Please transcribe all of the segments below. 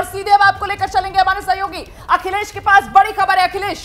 और सीधे अब आपको लेकर चलेंगे हमारे सहयोगी अखिलेश के पास। बड़ी खबर है अखिलेश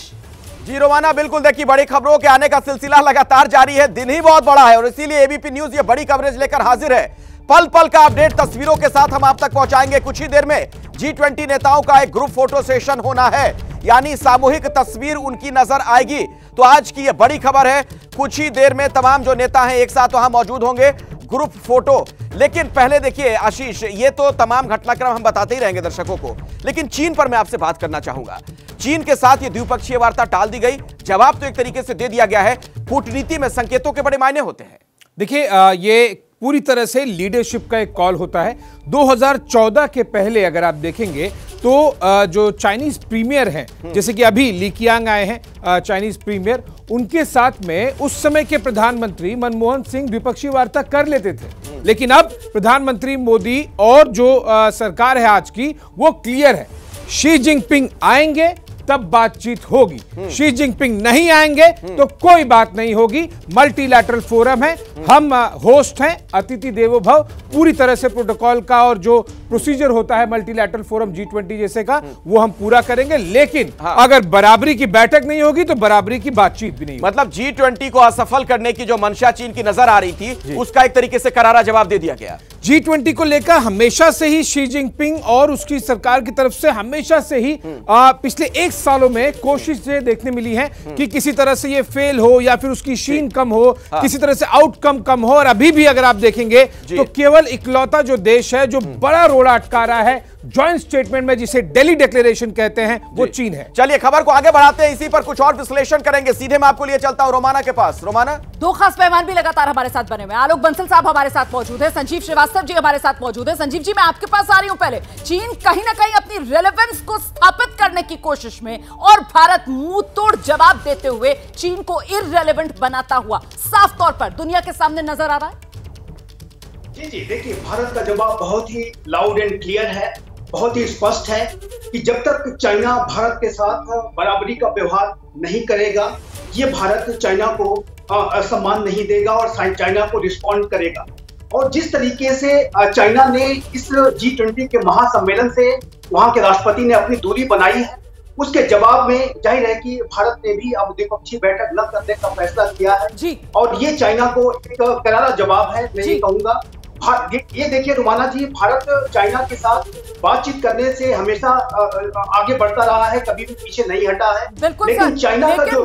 जी। रोमाना, बिल्कुल देखिए, बड़ी खबरों के आने का सिलसिला लगातार जारी है। दिन ही बहुत बड़ा है और इसीलिए एबीपी न्यूज ये बड़ी कवरेज लेकर हाजिर है। पल पल का अपडेट तस्वीरों के साथ हम आप तक पहुंचाएंगे। कुछ ही देर में G20 नेताओं का एक ग्रुप फोटो सेशन होना है, यानी सामूहिक तस्वीर उनकी नजर आएगी। तो आज की ये बड़ी खबर है, कुछ ही देर में तमाम जो नेता हैं एक साथ वहां मौजूद होंगे, ग्रुप फोटो। लेकिन पहले देखिए आशीष, ये तो तमाम घटनाक्रम हम बताते ही रहेंगे दर्शकों को, लेकिन चीन पर मैं आपसे बात करना चाहूंगा। चीन के साथ ये द्विपक्षीय वार्ता टाल दी गई, जवाब तो एक तरीके से दे दिया गया है। कूटनीति में संकेतों के बड़े मायने होते हैं। देखिए, ये पूरी तरह से लीडरशिप का एक कॉल होता है। 2014 के पहले अगर आप देखेंगे तो जो चाइनीज प्रीमियर हैं, जैसे कि अभी ली कीयांग आए हैं चाइनीज प्रीमियर, उनके साथ में उस समय के प्रधानमंत्री मनमोहन सिंह द्विपक्षीय वार्ता कर लेते थे। लेकिन अब प्रधानमंत्री मोदी और जो सरकार है आज की, वो क्लियर है, शी जिनपिंग आएंगे तब बातचीत होगी, शी जिनपिंग नहीं आएंगे तो कोई बात नहीं होगी। मल्टीलैटरल फोरम है, हम होस्ट हैं, अतिथि देवो भव, पूरी तरह से प्रोटोकॉल का और जो प्रोसीजर होता है मल्टीलैटरल फोरम G20 जैसे का, वो हम पूरा करेंगे। लेकिन अगर बराबरी की बैठक नहीं होगी तो बराबरी की बातचीत भी नहीं होगी। मतलब G20 को असफल करने की जो मंशा चीन की नजर आ रही थी, उसका एक तरीके से करारा जवाब दे दिया गया। G20 को लेकर हमेशा से ही शी जिनपिंग और उसकी सरकार की तरफ से हमेशा से ही पिछले 1 सालों में कोशिश ये देखने मिली है कि किसी तरह से ये फेल हो या फिर उसकी शीन कम हो, किसी तरह से आउटकम कम हो। और अभी भी अगर आप देखेंगे तो केवल इकलौता जो देश है जो बड़ा रोड़ा अटका रहा है जॉइंट स्टेटमेंट में, जिसे दिल्ली डिक्लेरेशन कहते हैं, वो चीन है। चलिए खबर को आगे बढ़ाते हैं, इसी पर कुछ और विश्लेषण करेंगे। सीधे मैं आपको लिए चलता हूं रोमाना के पास। रोमाना, 2 खास मेहमान भी लगातार हमारे साथ बने हुए हैं। आलोक बंसल साहब हमारे साथ मौजूद है, संजीव श्रीवास्तव जी हमारे साथ मौजूद है। संजीव जी, मैं आपके पास आ रही हूं। पहले चीन कहीं ना कहीं अपनी रेलेवेंस को स्थापित करने की कोशिश में और भारत मुंह तोड़ जवाब देते हुए चीन को इररिलेवेंट बनाता हुआ साफ तौर पर दुनिया के सामने नजर आ रहा है। जी, देखिए, भारत का जवाब बहुत ही लाउड एंड क्लियर है, बहुत ही स्पष्ट है कि जब तक चाइना भारत के साथ बराबरी का व्यवहार नहीं करेगा, ये भारत चाइना को सम्मान नहीं देगा और चाइना को रिस्पॉन्ड करेगा। और जिस तरीके से चाइना ने इस G20 के महासम्मेलन से वहां के राष्ट्रपति ने अपनी दूरी बनाई है, उसके जवाब में जाहिर है कि भारत ने भी अब द्विपक्षीय बैठक न करने का फैसला किया है। और ये चाइना को एक करारा जवाब है, मैं ये कहूंगा। ये देखिए रुमाना जी, भारत चाइना के साथ बातचीत करने से हमेशा आगे बढ़ता रहा है, कभी भी पीछे नहीं हटा है। बिल्कुल, लेकिन चाइना का जो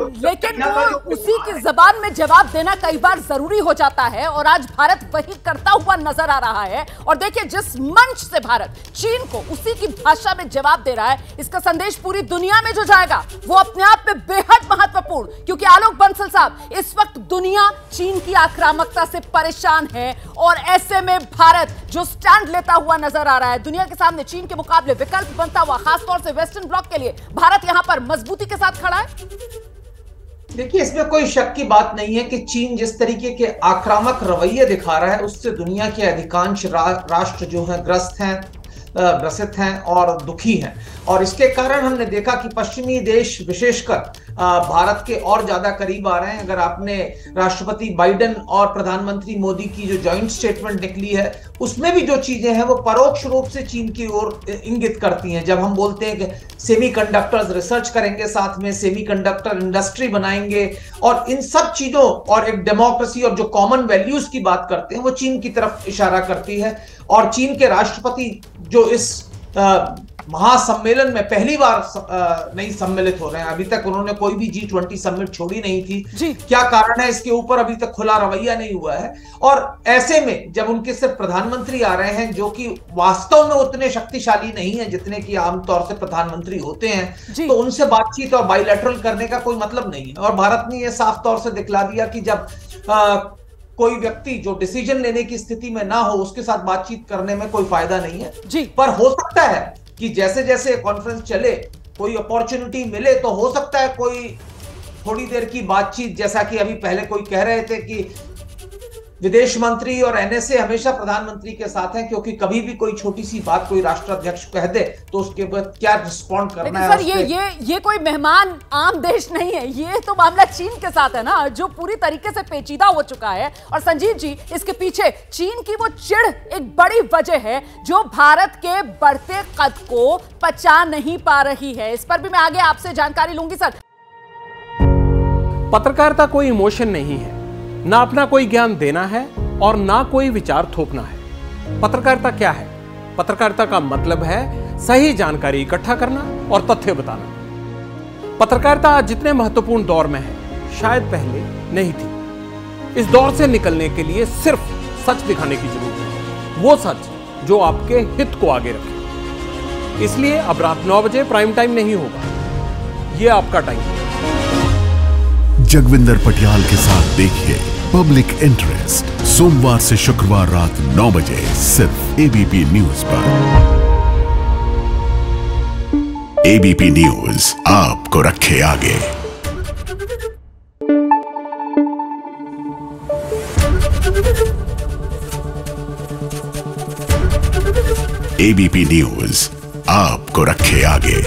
उसी की जबान में जवाब देना कई बार जरूरी हो जाता है और आज भारत वही करता हुआ नजर आ रहा है। और देखिए, जिस मंच से भारत चीन को उसी की भाषा में जवाब दे रहा है, इसका संदेश पूरी दुनिया में जो जाएगा वो अपने आप में बेहद महत्वपूर्ण, क्योंकि आलोक बंसल साहब, इस वक्त दुनिया चीन की आक्रामकता से परेशान है और ऐसे में भारत जो स्टैंड लेता हुआ नजर आ रहा है, दुनिया के सामने चीन के मुकाबले विकल्प बनता हुआ, खासतौर से वेस्टर्न ब्लॉक के लिए भारत यहां पर मजबूती के साथ खड़ा है। देखिए, इसमें कोई शक की बात नहीं है कि चीन जिस तरीके के आक्रामक रवैये दिखा रहा है, उससे दुनिया के अधिकांश राष्ट्र जो हैं ग्रसित हैं और दुखी हैं। और इसके कारण हमने देखा कि पश्चिमी देश विशेषकर भारत के और ज्यादा करीब आ रहे हैं। अगर आपने राष्ट्रपति बाइडेन और प्रधानमंत्री मोदी की जो जॉइंट स्टेटमेंट निकली है, उसमें भी जो चीजें हैं वो परोक्ष रूप से चीन की ओर इंगित करती हैं। जब हम बोलते हैं कि सेमीकंडक्टर्स रिसर्च करेंगे, साथ में सेमीकंडक्टर इंडस्ट्री बनाएंगे और इन सब चीजों और एक डेमोक्रेसी और जो कॉमन वैल्यूज की बात करते हैं, वो चीन की तरफ इशारा करती है। और चीन के राष्ट्रपति जो इस महासम्मेलन में पहली बार नहीं सम्मिलित हो रहे हैं, अभी तक उन्होंने कोई भी G20 समिट छोड़ी नहीं थी। क्या कारण है इसके ऊपर अभी तक खुला रवैया नहीं हुआ है। और ऐसे में जब उनके सिर्फ प्रधानमंत्री आ रहे हैं, जो कि वास्तव में उतने शक्तिशाली नहीं है जितने कि आमतौर से प्रधानमंत्री होते हैं, तो उनसे बातचीत और बायलैटरल करने का कोई मतलब नहीं है। और भारत ने यह साफ तौर से दिखला दिया कि जब कोई व्यक्ति जो डिसीजन लेने की स्थिति में ना हो, उसके साथ बातचीत करने में कोई फायदा नहीं है। पर हो सकता है कि जैसे जैसे कॉन्फ्रेंस चले, कोई अपॉर्चुनिटी मिले, तो हो सकता है कोई थोड़ी देर की बातचीत, जैसा कि अभी पहले कोई कह रहे थे कि विदेश मंत्री और एनएसए हमेशा प्रधानमंत्री के साथ हैं, क्योंकि कभी भी कोई छोटी सी बात कोई राष्ट्राध्यक्ष कह दे तो उसके बाद क्या रिस्पॉन्ड करना है। सर ये कोई मेहमान आम देश नहीं है, ये तो मामला चीन के साथ है ना, जो पूरी तरीके से पेचीदा हो चुका है। और संजीव जी, इसके पीछे चीन की वो चिढ़ एक बड़ी वजह है जो भारत के बढ़ते कद को पचा नहीं पा रही है। इस पर भी मैं आगे आपसे जानकारी लूंगी। सर, पत्रकारिता कोई इमोशन नहीं है, ना अपना कोई ज्ञान देना है और ना कोई विचार थोपना है। पत्रकारिता क्या है? पत्रकारिता का मतलब है सही जानकारी इकट्ठा करना और तथ्य बताना। पत्रकारिता आज जितने महत्वपूर्ण दौर में है, शायद पहले नहीं थी। इस दौर से निकलने के लिए सिर्फ सच दिखाने की जरूरत है, वो सच जो आपके हित को आगे रखे। इसलिए अब रात 9 बजे प्राइम टाइम नहीं होगा, ये आपका टाइम है। जगविंदर पटियाल के साथ देखिए पब्लिक इंटरेस्ट, सोमवार से शुक्रवार रात 9 बजे सिर्फ एबीपी न्यूज पर। एबीपी न्यूज आपको रखे आगे। एबीपी न्यूज आपको रखे आगे।